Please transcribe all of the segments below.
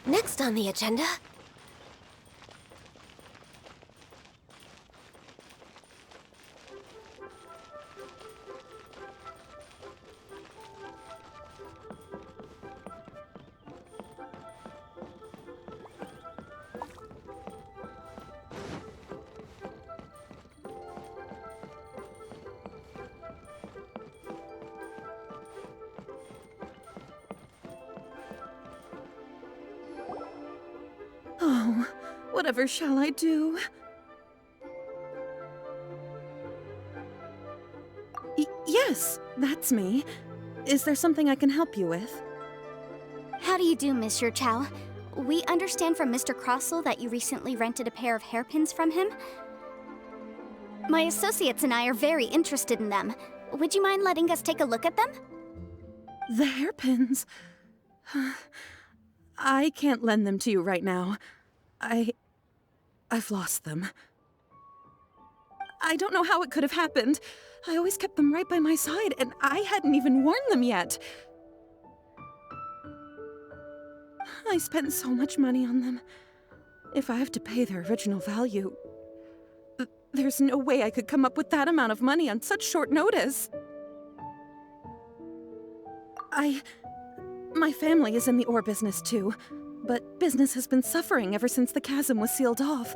Next on the agenda... Oh, whatever shall I do? Yes, that's me. Is there something I can help you with? How do you do, Monsieur Chow? We understand from Mr. Crossell that you recently rented a pair of hairpins from him. My associates and I are very interested in them. Would you mind letting us take a look at them? The hairpins? I can't lend them to you right now. I've lost them. I don't know how it could have happened. I always kept them right by my side, and I hadn't even worn them yet. I spent so much money on them. If I have to pay their original value, there's no way I could come up with that amount of money on such short notice. My family is in the ore business too, but business has been suffering ever since the chasm was sealed off.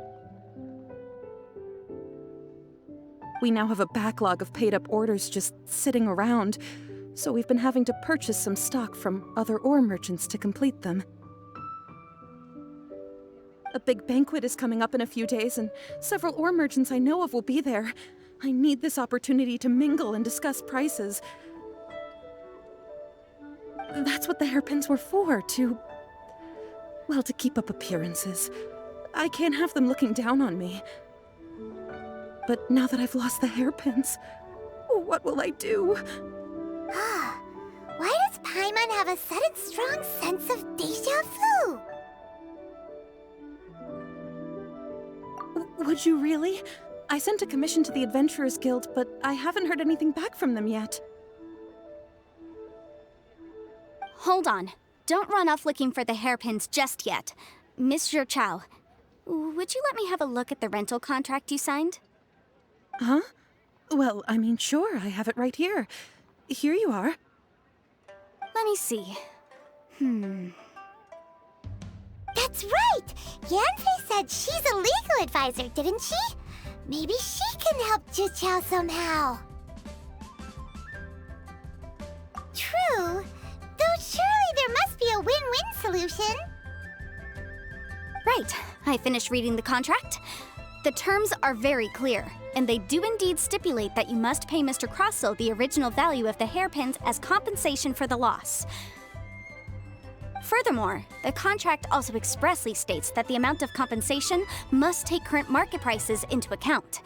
We now have a backlog of paid-up orders just sitting around, so we've been having to purchase some stock from other ore merchants to complete them. A big banquet is coming up in a few days, and several ore merchants I know of will be there. I need this opportunity to mingle and discuss prices. That's what the hairpins were for, to keep up appearances. I can't have them looking down on me. But now that I've lost the hairpins, what will I do? Why does Paimon have a sudden strong sense of déjà vu? Would you really? I sent a commission to the Adventurers Guild, but I haven't heard anything back from them yet. Hold on. Don't run off looking for the hairpins just yet. Monsieur Chow, would you let me have a look at the rental contract you signed? Huh? Well, I mean, sure, I have it right here. Here you are. Let me see. That's right! Yanfei said she's a legal advisor, didn't she? Maybe she can help Chow somehow. True. Though surely there must be a win-win solution. Right. I finished reading the contract. The terms are very clear, and they do indeed stipulate that you must pay Mr. Crossell the original value of the hairpins as compensation for the loss. Furthermore, the contract also expressly states that the amount of compensation must take current market prices into account.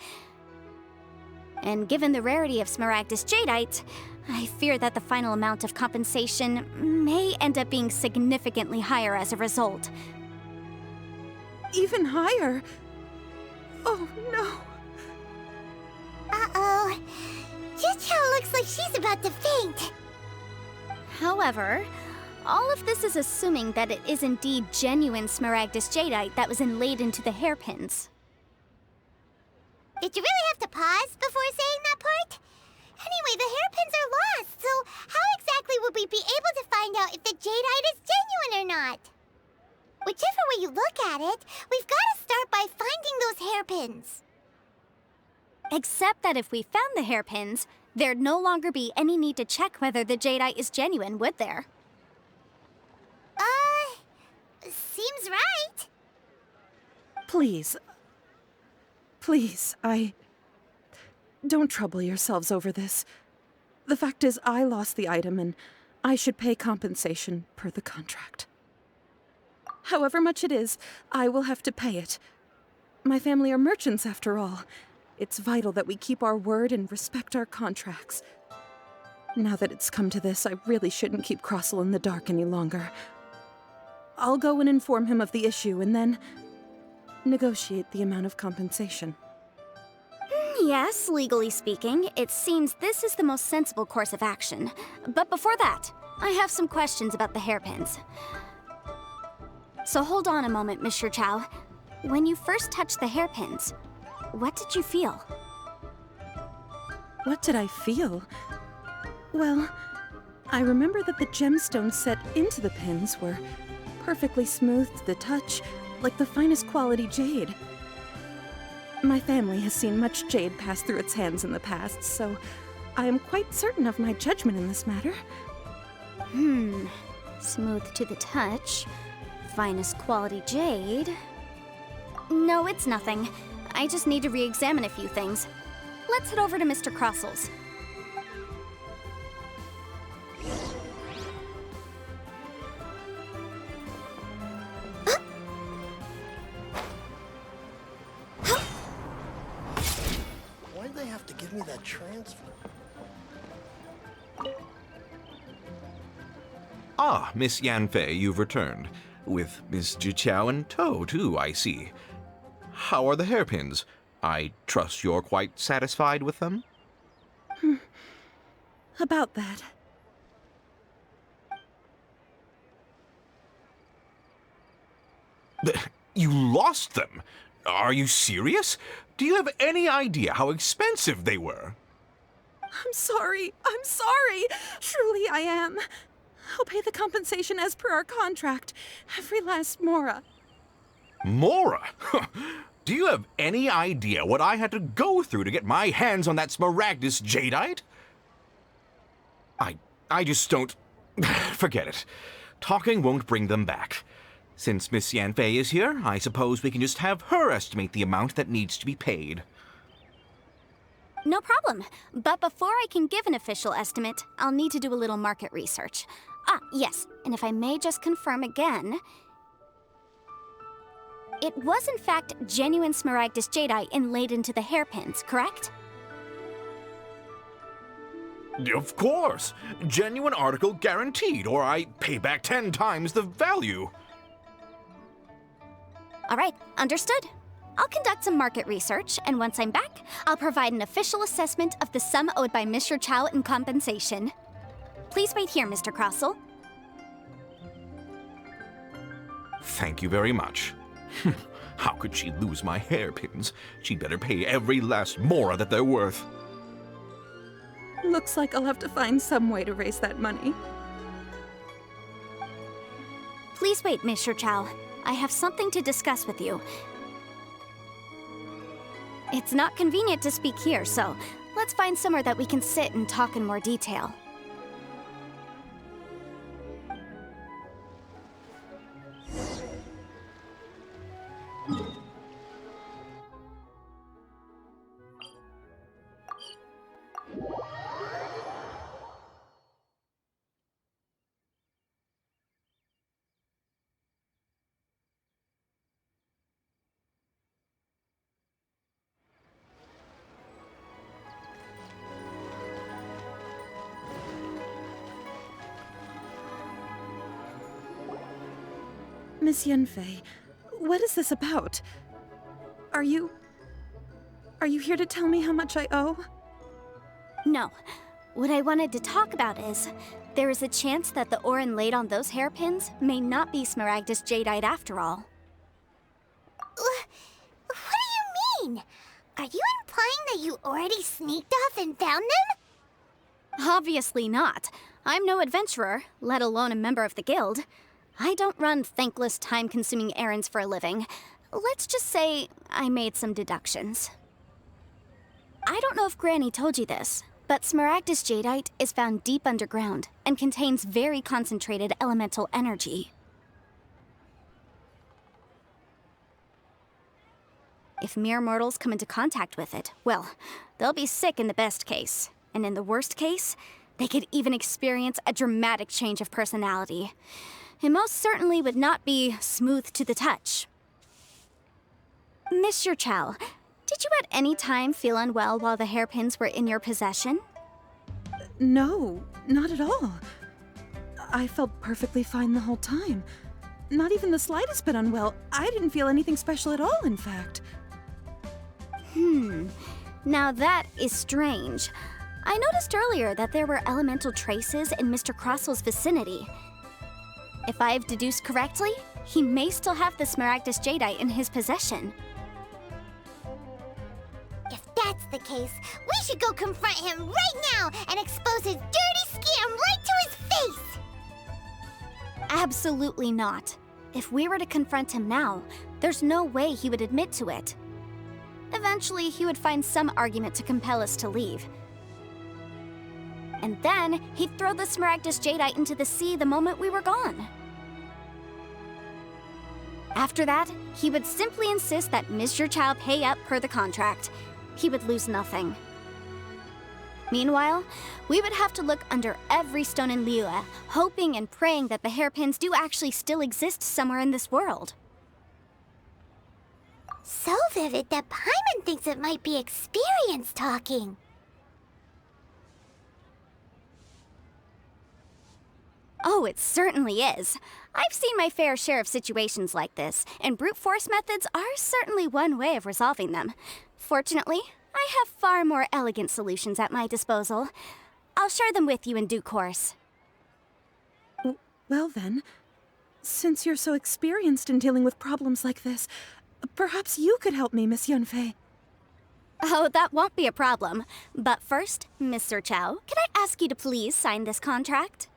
And given the rarity of Miractus Jadeite, I fear that the final amount of compensation may end up being significantly higher as a result. Even higher? Oh, no. Uh-oh. Chow looks like she's about to faint. However, all of this is assuming that it is indeed genuine Miractus Jadeite that was inlaid into the hairpins. Did you really have to pause before saying that part? Anyway, the hairpins are lost, so how exactly would we be able to find out if the Jadeite is genuine or not? Whichever way you look at it, we've got to start by finding those hairpins. Except that if we found the hairpins, there'd no longer be any need to check whether the Jadeite is genuine, would there? Seems right. Please, don't trouble yourselves over this. The fact is, I lost the item, and I should pay compensation per the contract. However much it is, I will have to pay it. My family are merchants, after all. It's vital that we keep our word and respect our contracts. Now that it's come to this, I really shouldn't keep Crossell in the dark any longer. I'll go and inform him of the issue, and then negotiate the amount of compensation. Yes, legally speaking, it seems this is the most sensible course of action. But before that, I have some questions about the hairpins. So hold on a moment, Mr. Chow. When you first touched the hairpins, what did you feel? What did I feel? Well, I remember that the gemstones set into the pins were perfectly smooth to the touch, like the finest quality jade. My family has seen much jade pass through its hands in the past, so I am quite certain of my judgment in this matter. Smooth to the touch, finest quality jade. No, it's nothing. I just need to re-examine a few things. Let's head over to Mr. Crossel's. Why'd they have to give me that transfer? Ah, Miss Yanfei, you've returned. With Mr. Chow in tow, too, I see. How are the hairpins? I trust you're quite satisfied with them? About that. You lost them? Are you serious? Do you have any idea how expensive they were? I'm sorry. Truly I am. I'll pay the compensation as per our contract. Every last mora. Mora? Do you have any idea what I had to go through to get my hands on that Miractus Jadeite? I just don't... Forget it. Talking won't bring them back. Since Miss Yanfei is here, I suppose we can just have her estimate the amount that needs to be paid. No problem. But before I can give an official estimate, I'll need to do a little market research. Ah, yes, and if I may just confirm again... It was in fact genuine Miractus Jadeite inlaid into the hairpins, correct? Of course! Genuine article guaranteed, or I pay back 10 times the value. All right, understood. I'll conduct some market research, and once I'm back, I'll provide an official assessment of the sum owed by Mr. Chow in compensation. Please wait here, Mr. Crossell. Thank you very much. How could she lose my hairpins? She'd better pay every last mora that they're worth. Looks like I'll have to find some way to raise that money. Please wait, Mr. Chow. I have something to discuss with you. It's not convenient to speak here, so let's find somewhere that we can sit and talk in more detail. Miss Yanfei, what is this about? Are you here to tell me how much I owe? No. What I wanted to talk about is, there is a chance that the ore inlaid on those hairpins may not be Miractus Jadeite after all. What do you mean? Are you implying that you already sneaked off and found them? Obviously not. I'm no adventurer, let alone a member of the guild. I don't run thankless, time-consuming errands for a living. Let's just say I made some deductions. I don't know if Granny told you this, but Miractus Jadeite is found deep underground and contains very concentrated elemental energy. If mere mortals come into contact with it, well, they'll be sick in the best case. And in the worst case, they could even experience a dramatic change of personality. It most certainly would not be smooth to the touch. Mr. Chow, did you at any time feel unwell while the hairpins were in your possession? No, not at all. I felt perfectly fine the whole time. Not even the slightest bit unwell. I didn't feel anything special at all, in fact. Now that is strange. I noticed earlier that there were elemental traces in Mr. Crossel's vicinity. If I've deduced correctly, he may still have the Miractus Jadeite in his possession. If that's the case, we should go confront him right now and expose his dirty scam right to his face! Absolutely not. If we were to confront him now, there's no way he would admit to it. Eventually, he would find some argument to compel us to leave. And then, he'd throw the Miractus Jadeite into the sea the moment we were gone. After that, he would simply insist that Mr. Chow pay up per the contract. He would lose nothing. Meanwhile, we would have to look under every stone in Liyue, hoping and praying that the hairpins do actually still exist somewhere in this world. So vivid that Paimon thinks it might be experience talking. Oh, it certainly is. I've seen my fair share of situations like this, and brute force methods are certainly one way of resolving them. Fortunately, I have far more elegant solutions at my disposal. I'll share them with you in due course. Well then, since you're so experienced in dealing with problems like this, perhaps you could help me, Miss Yanfei. Oh, that won't be a problem. But first, Mr. Chow, can I ask you to please sign this contract?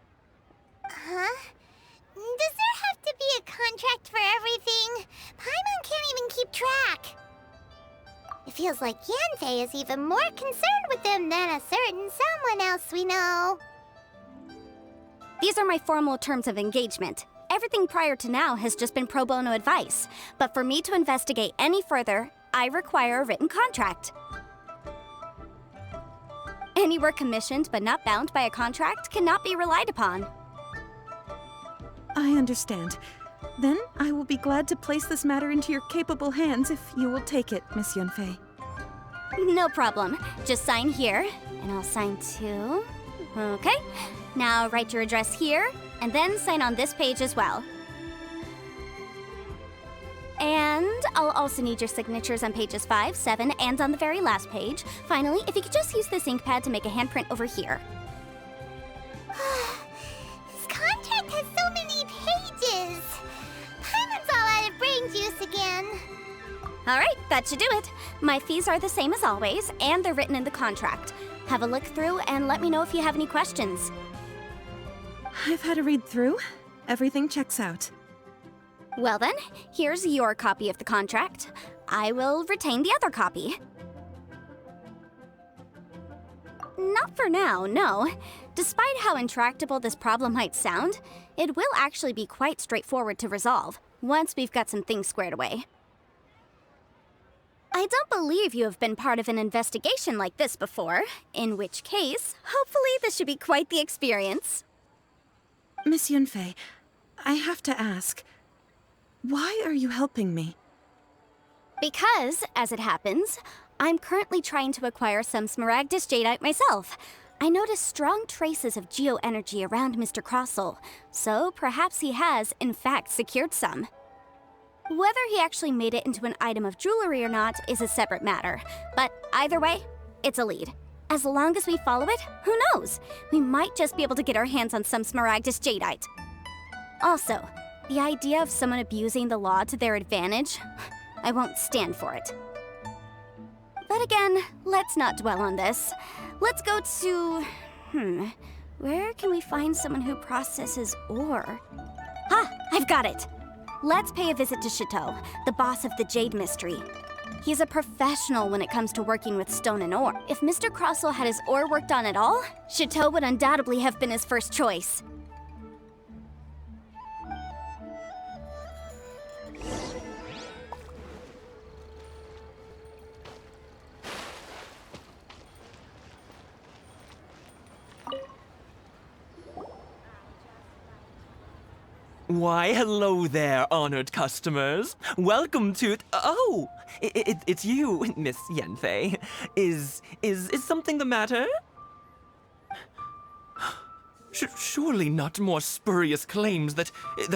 Huh? Does there have to be a contract for everything? Paimon can't even keep track. It feels like Yanfei is even more concerned with them than a certain someone else we know. These are my formal terms of engagement. Everything prior to now has just been pro bono advice. But for me to investigate any further, I require a written contract. Any work commissioned but not bound by a contract cannot be relied upon. I understand. Then I will be glad to place this matter into your capable hands if you will take it, Miss Yanfei. No problem. Just sign here, and I'll sign too. Okay. Now write your address here, and then sign on this page as well. And I'll also need your signatures on pages 5, 7, and on the very last page. Finally, if you could just use this ink pad to make a handprint over here. This contract has so many pages. Paimon's all out of brain juice again. All right, that should do it. My fees are the same as always, and they're written in the contract. Have a look through and let me know if you have any questions. I've had a read through. Everything checks out. Well then, here's your copy of the contract. I will retain the other copy. Not for now, no. Despite how intractable this problem might sound, it will actually be quite straightforward to resolve, once we've got some things squared away. I don't believe you have been part of an investigation like this before, in which case, hopefully this should be quite the experience. Miss Yanfei, I have to ask, why are you helping me? Because, as it happens, I'm currently trying to acquire some Miractus Jadeite myself. I noticed strong traces of geo-energy around Mr. Crossell, so perhaps he has, in fact, secured some. Whether he actually made it into an item of jewelry or not is a separate matter, but either way, it's a lead. As long as we follow it, who knows? We might just be able to get our hands on some Miractus Jadeite. Also, the idea of someone abusing the law to their advantage, I won't stand for it. But again, let's not dwell on this. Let's go to... where can we find someone who processes ore? I've got it! Let's pay a visit to Chow, the boss of the Jade Mystery. He's a professional when it comes to working with stone and ore. If Mr. Crossell had his ore worked on at all, Chow would undoubtedly have been his first choice. Why, hello there, honored customers. Welcome to... Oh, it's you, Miss Yanfei. Is something the matter? Surely not more spurious claims that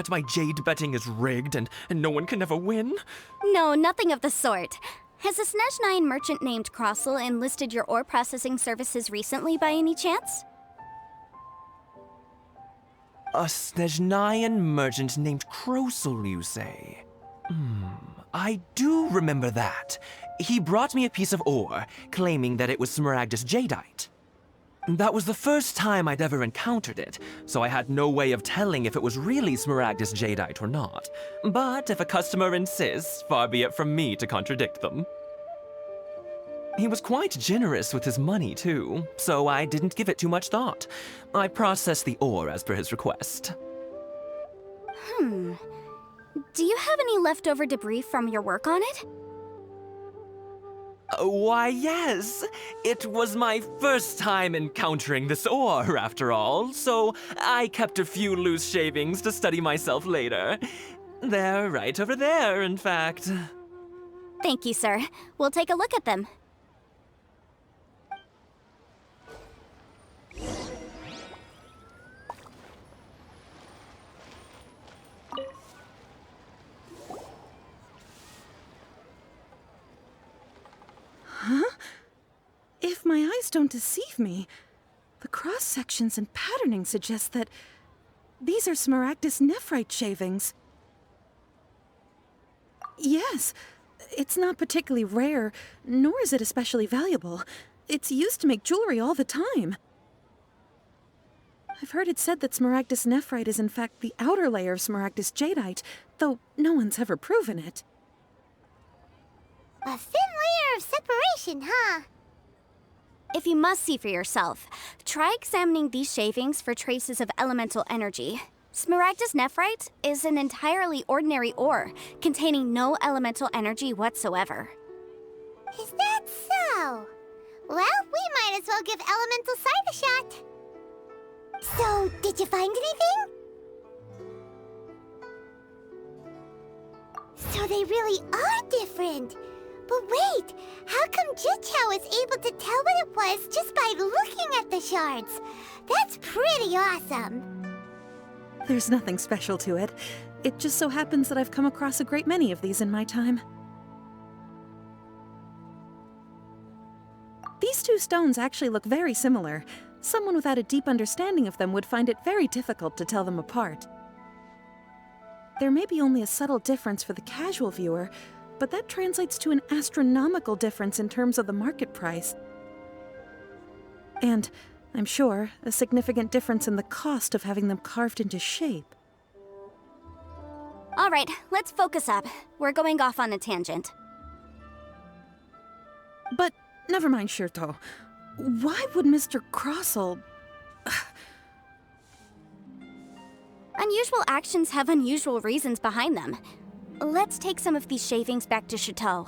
my jade betting is rigged and no one can ever win? No, nothing of the sort. Has a Snezhnine merchant named Crossell enlisted your ore processing services recently by any chance? A Snezhnayan merchant named Krosel, you say? I do remember that. He brought me a piece of ore, claiming that it was Smaragdus Jadeite. That was the first time I'd ever encountered it, so I had no way of telling if it was really Smaragdus Jadeite or not. But if a customer insists, far be it from me to contradict them. He was quite generous with his money, too, so I didn't give it too much thought. I processed the ore as per his request. Do you have any leftover debris from your work on it? Why, yes. It was my first time encountering this ore, after all, so I kept a few loose shavings to study myself later. They're right over there, in fact. Thank you, sir. We'll take a look at them. If my eyes don't deceive me, the cross-sections and patterning suggest that these are Miractus Nephrite shavings. Yes, it's not particularly rare, nor is it especially valuable. It's used to make jewelry all the time. I've heard it said that Miractus Nephrite is in fact the outer layer of Smaragdus Jadeite, though no one's ever proven it. A thin layer of separation, huh? If you must see for yourself, try examining these shavings for traces of elemental energy. Smaragdus Nephrite is an entirely ordinary ore, containing no elemental energy whatsoever. Is that so? Well, we might as well give Elemental Sight a shot. So, did you find anything? So they really are different. But wait, how come Chow was able to tell what it was just by looking at the shards? That's pretty awesome. There's nothing special to it. It just so happens that I've come across a great many of these in my time. These two stones actually look very similar. Someone without a deep understanding of them would find it very difficult to tell them apart. There may be only a subtle difference for the casual viewer, but that translates to an astronomical difference in terms of the market price. And, I'm sure, a significant difference in the cost of having them carved into shape. All right, let's focus up. We're going off on a tangent. But, never mind, Shirto. Why would Mr. Crossell... Unusual actions have unusual reasons behind them. Let's take some of these shavings back to Chateau.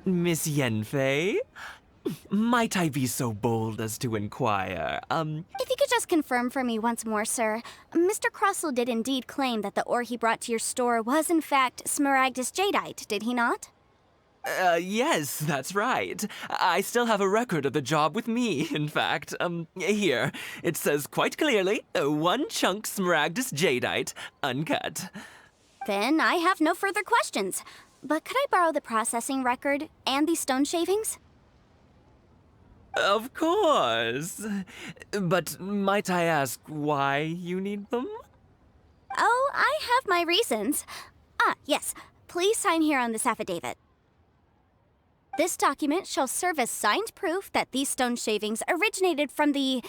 Miss Yanfei? Might I be so bold as to inquire, If you could just confirm for me once more, sir. Mr. Crossell did indeed claim that the ore he brought to your store was in fact Smaragdus Jadeite, did he not? Yes, that's right. I still have a record of the job with me, in fact. Here. It says quite clearly, 1 chunk Smaragdus Jadeite, uncut. Then I have no further questions. But could I borrow the processing record and these stone shavings? Of course. But might I ask why you need them? Oh, I have my reasons. Ah, yes. Please sign here on this affidavit. This document shall serve as signed proof that these stone shavings originated from the,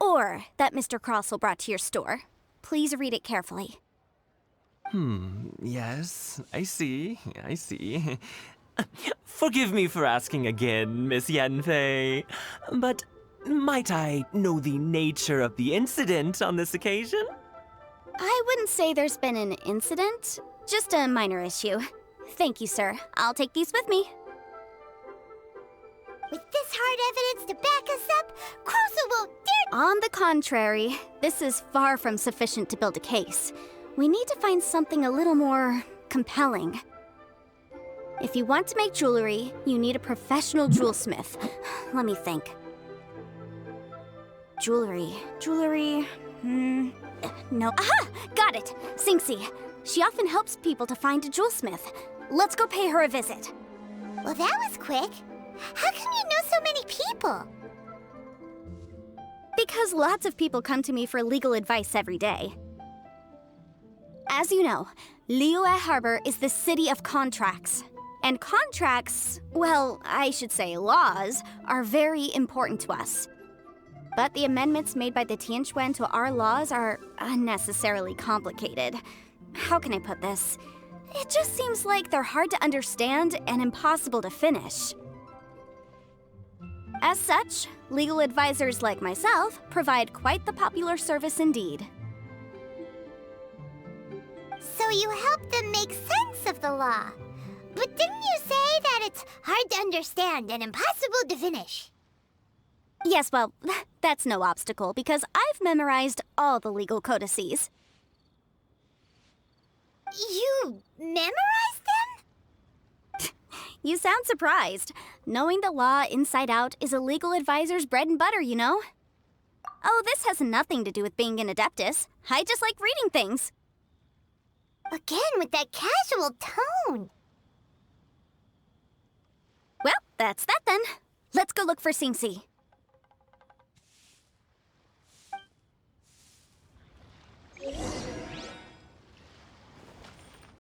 ore that Mr. Crossell brought to your store. Please read it carefully. Yes, I see. Forgive me for asking again, Miss Yanfei, but might I know the nature of the incident on this occasion? I wouldn't say there's been an incident, just a minor issue. Thank you, sir. I'll take these with me. With this hard evidence to back us up, Crossell won't dare— On the contrary, this is far from sufficient to build a case. We need to find something a little more compelling. If you want to make jewelry, you need a professional jewelsmith. Let me think. Jewelry. No. Aha! Got it! Singxi. She often helps people to find a jewelsmith. Let's go pay her a visit. Well, that was quick. How come you know so many people? Because lots of people come to me for legal advice every day. As you know, Liyue Harbor is the city of contracts. And contracts, well, I should say laws, are very important to us. But the amendments made by the Tianquan to our laws are unnecessarily complicated. How can I put this? It just seems like they're hard to understand and impossible to finish. As such, legal advisors like myself provide quite the popular service indeed. So you help them make sense of the law. But didn't you say that it's hard to understand and impossible to finish? Yes, well, that's no obstacle because I've memorized all the legal codices. You memorized them? You sound surprised. Knowing the law inside out is a legal advisor's bread and butter, you know? Oh, this has nothing to do with being an adeptus. I just like reading things. Again, with that casual tone. Well, that's that then. Let's go look for Singsi.